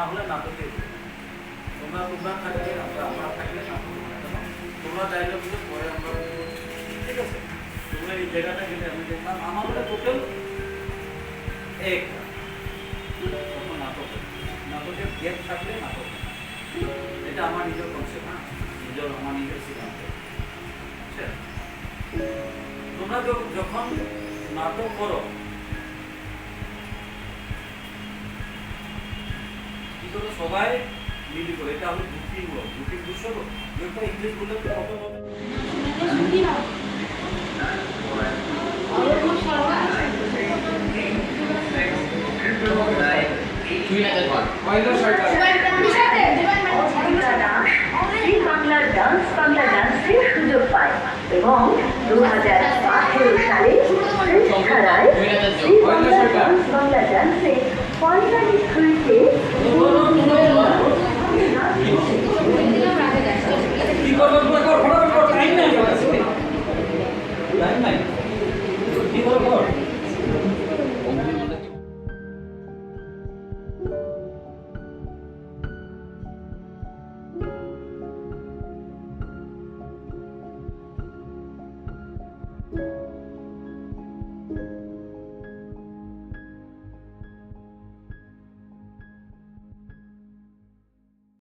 হলে নাটকে তোমরা তোমরা থাকলে আমরা থাকলে নাটক তোমরা চাইলে কিন্তু পরে আমরা ঠিক আছে তোমরা এই জায়গাটা গেলে আমি দেখলাম আমার হলে টোটাল একটা নাটকের গ্যাপ থাকলে নাটক এটা আমার নিজের কনসেপ্ট না আমার নিজের সিদ্ধান্ত বুঝছে তোমরা যখন নাটক করো কি করো সবাই মিলি করে এটা হলো বুকিং বুঝছো যেটা ইংলিশ বললে তো কত হবে বাংলা ডান্সের সুযোগ পায় এবং 2018 সালে খেলায় বাংলা ডান্সে পয়সানি থ্রিতে কি করবো